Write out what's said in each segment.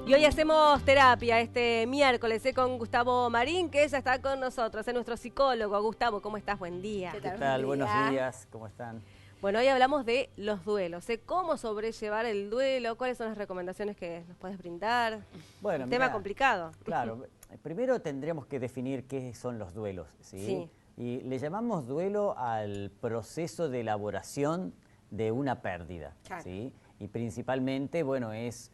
Y hoy hacemos terapia este miércoles con Gustavo Marín, que ya está con nosotros, es nuestro psicólogo. Gustavo, ¿cómo estás? Buen día. ¿Qué tal? Buenos días, ¿cómo están? Bueno, hoy hablamos de los duelos, cómo sobrellevar el duelo, cuáles son las recomendaciones que nos puedes brindar. Bueno, Un tema complicado. Claro, primero tendríamos que definir qué son los duelos, ¿sí? Sí. Y le llamamos duelo al proceso de elaboración de una pérdida, Claro. ¿sí? Y principalmente, bueno, es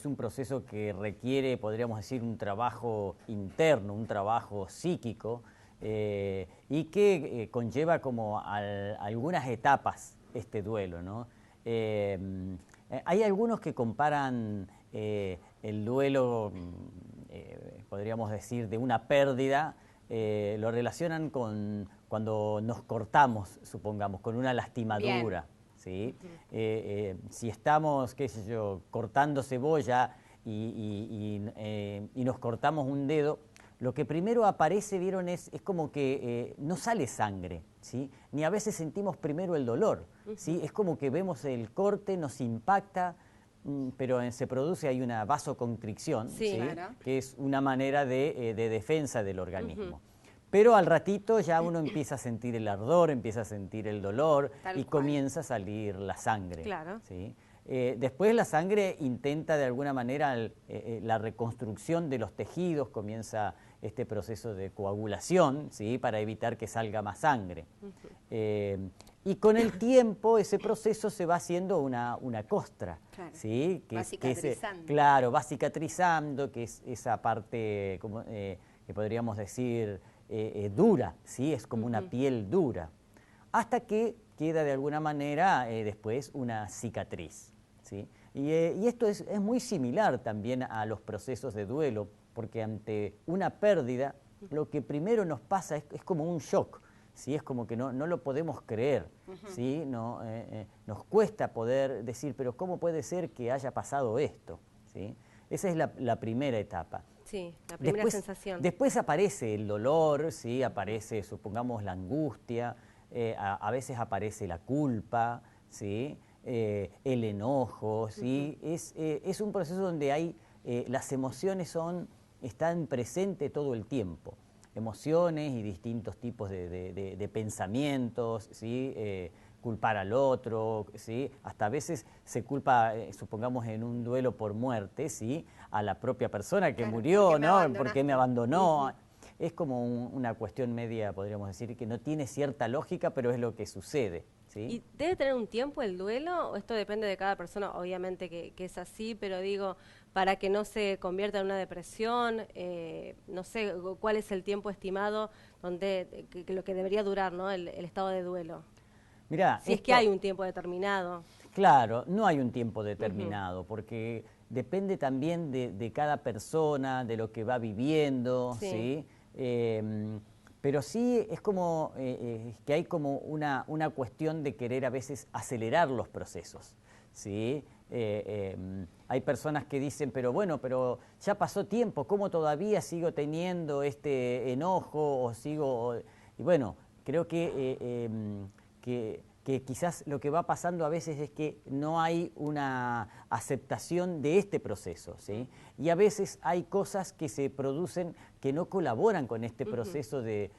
un proceso que requiere, podríamos decir, un trabajo interno, un trabajo psíquico, y que conlleva como algunas etapas este duelo, ¿no? Hay algunos que comparan el duelo, podríamos decir, de una pérdida, lo relacionan con cuando nos cortamos, supongamos, con una lastimadura. Bien. ¿Sí? Si estamos, qué sé yo, cortando cebolla y nos cortamos un dedo, lo que primero aparece, vieron, es como que no sale sangre, ¿sí? Ni a veces sentimos primero el dolor, ¿sí? Es como que vemos el corte, nos impacta, pero se produce, hay una vasoconstricción, Sí, ¿sí? claro. Que es una manera de defensa del organismo. Pero al ratito ya uno empieza a sentir el ardor, empieza a sentir el dolor Tal y cual. comienza a salir la sangre. Claro. ¿Sí? Después la sangre intenta de alguna manera la reconstrucción de los tejidos, comienza este proceso de coagulación, ¿sí? Para evitar que salga más sangre. Y con el tiempo ese proceso se va haciendo una costra, Claro. ¿sí? Va cicatrizando. Claro, va cicatrizando, que es esa parte como, que podríamos decir dura, ¿sí? Es como una piel dura, hasta que queda de alguna manera después una cicatriz, ¿sí? Y esto es muy similar también a los procesos de duelo, porque ante una pérdida lo que primero nos pasa es como un shock, ¿sí? Es como que no lo podemos creer, ¿sí? No, nos cuesta poder decir, pero ¿cómo puede ser que haya pasado esto? ¿Sí? Esa es la primera etapa. Sí, la primera sensación. Después aparece el dolor, ¿sí? Aparece, supongamos, la angustia, a veces aparece la culpa, ¿sí? El enojo, ¿sí? Es un proceso donde hay, las emociones están presentes todo el tiempo. Emociones y distintos tipos de pensamientos, ¿sí? Culpar al otro, ¿sí? Hasta a veces se culpa, supongamos en un duelo por muerte, ¿sí? A la propia persona que Claro, murió, porque me ¿no? abandonaste. Porque me abandonó. Es como una cuestión media, podríamos decir, que no tiene cierta lógica, pero es lo que sucede, ¿sí? ¿Y debe tener un tiempo el duelo? ¿O esto depende de cada persona? Obviamente que es así, pero digo, para que no se convierta en una depresión, no sé, ¿cuál es el tiempo estimado donde que lo que debería durar, ¿no? El estado de duelo. Mirá, Si es que hay un tiempo determinado. Claro, no hay un tiempo determinado, porque depende también de cada persona, de lo que va viviendo, Sí. ¿sí? Pero sí es como que hay como una cuestión de querer a veces acelerar los procesos, ¿sí? Hay personas que dicen, pero bueno, pero ya pasó tiempo, ¿cómo todavía sigo teniendo este enojo o sigo...? Y bueno, creo que quizás lo que va pasando a veces es que no hay una aceptación de este proceso, ¿sí? Y a veces hay cosas que se producen que no colaboran con este proceso de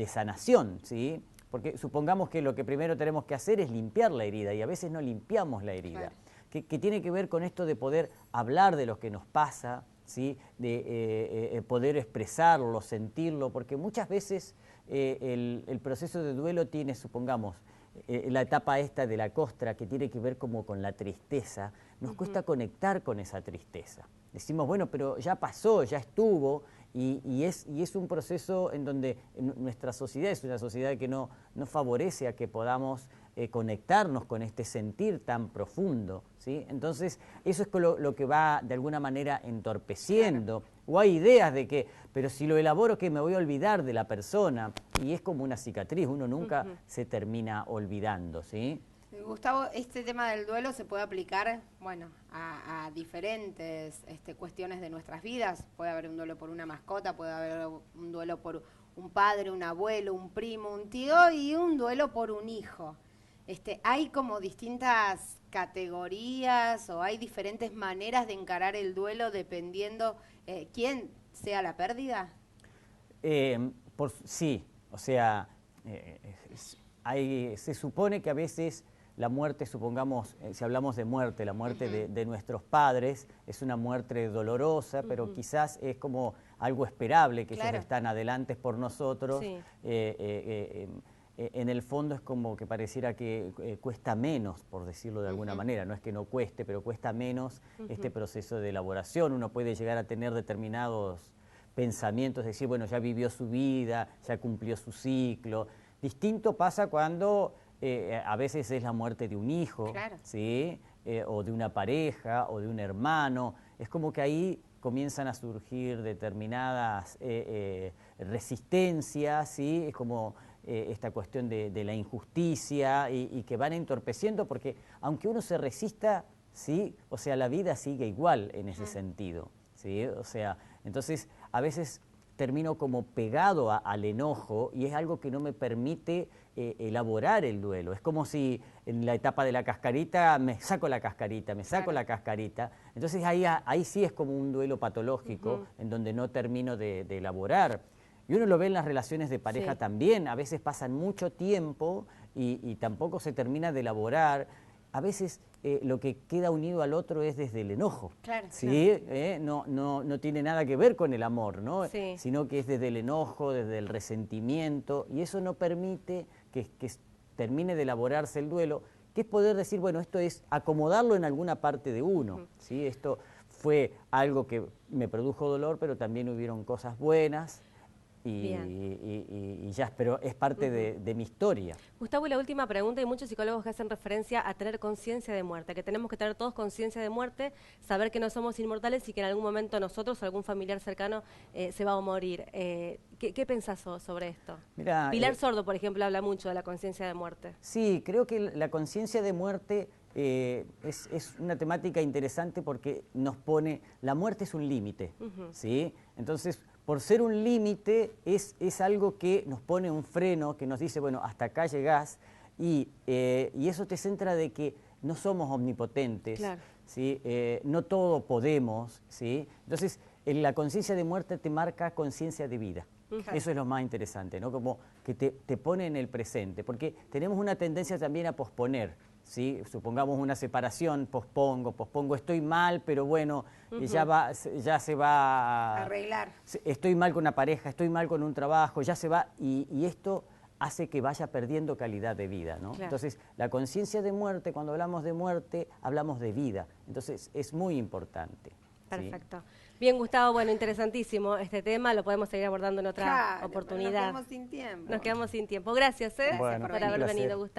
sanación, ¿sí? Porque supongamos que lo que primero tenemos que hacer es limpiar la herida y a veces no limpiamos la herida, Claro. que tiene que ver con esto de poder hablar de lo que nos pasa, ¿sí? De poder expresarlo, sentirlo, porque muchas veces el proceso de duelo tiene, supongamos, la etapa esta de la costra, que tiene que ver como con la tristeza, nos cuesta conectar con esa tristeza. Decimos, bueno, pero ya pasó, ya estuvo, y es un proceso en donde nuestra sociedad es una sociedad que no favorece a que podamos conectarnos con este sentir tan profundo, ¿sí? Entonces, eso es lo que va de alguna manera entorpeciendo. Claro. O hay ideas de que, pero si lo elaboro, que me voy a olvidar de la persona, y es como una cicatriz, uno nunca se termina olvidando, ¿sí? Gustavo, este tema del duelo se puede aplicar, bueno, a diferentes cuestiones de nuestras vidas. Puede haber un duelo por una mascota, puede haber un duelo por un padre, un abuelo, un primo, un tío y un duelo por un hijo. Hay como distintas categorías o hay diferentes maneras de encarar el duelo dependiendo quién sea la pérdida? Sí, o sea, se supone que a veces la muerte, supongamos, si hablamos de muerte, la muerte de nuestros padres es una muerte dolorosa, pero quizás es como algo esperable, que ellos están adelante por nosotros. Sí. En el fondo es como que pareciera que cuesta menos, por decirlo de alguna manera. No es que no cueste, pero cuesta menos este proceso de elaboración. Uno puede llegar a tener determinados pensamientos, decir, bueno, ya vivió su vida, ya cumplió su ciclo. Distinto pasa cuando a veces es la muerte de un hijo, ¿sí? O de una pareja, o de un hermano. Es como que ahí comienzan a surgir determinadas resistencias, ¿sí? Es como esta cuestión de la injusticia y que van entorpeciendo, porque aunque uno se resista, ¿sí? O sea, la vida sigue igual en ese sentido, ¿sí? O sea, entonces a veces termino como pegado al enojo y es algo que no me permite elaborar el duelo. Es como si en la etapa de la cascarita me saco la cascarita, la cascarita. Entonces ahí sí es como un duelo patológico en donde no termino de elaborar. Y uno lo ve en las relaciones de pareja también. A veces pasan mucho tiempo y tampoco se termina de elaborar. A veces lo que queda unido al otro es desde el enojo, ¿sí? No tiene nada que ver con el amor, ¿no? Sino que es desde el enojo, desde el resentimiento, y eso no permite que termine de elaborarse el duelo, que es poder decir, bueno, esto es acomodarlo en alguna parte de uno, ¿sí? Esto fue algo que me produjo dolor, pero también hubieron cosas buenas. Y ya, pero es parte de mi historia. Gustavo, y la última pregunta, hay muchos psicólogos que hacen referencia a tener conciencia de muerte, que tenemos que tener todos conciencia de muerte, saber que no somos inmortales y que en algún momento nosotros, algún familiar cercano, se va a morir. ¿Qué pensás sobre esto? Mirá, Pilar Sordo, por ejemplo, habla mucho de la conciencia de muerte. Sí, creo que la conciencia de muerte es una temática interesante porque nos pone, la muerte es un límite, ¿sí? Entonces, por ser un límite, es algo que nos pone un freno, que nos dice, bueno, hasta acá llegás, y eso te centra de que no somos omnipotentes, ¿sí? No todo podemos, ¿sí? Entonces, la conciencia de muerte te marca conciencia de vida. Eso es lo más interesante, ¿no? Como que te pone en el presente, porque tenemos una tendencia también a posponer, ¿sí? Supongamos una separación, pospongo, estoy mal, pero bueno, ya se va a arreglar. Estoy mal con una pareja, estoy mal con un trabajo, ya se va, y esto hace que vaya perdiendo calidad de vida, ¿no? Entonces, la conciencia de muerte, cuando hablamos de muerte, hablamos de vida, entonces es muy importante. Perfecto. ¿Sí? Bien, Gustavo, bueno, interesantísimo este tema, lo podemos seguir abordando en otra oportunidad. Nos quedamos sin tiempo. Nos quedamos sin tiempo. Gracias, bueno, por haber venido, Gustavo.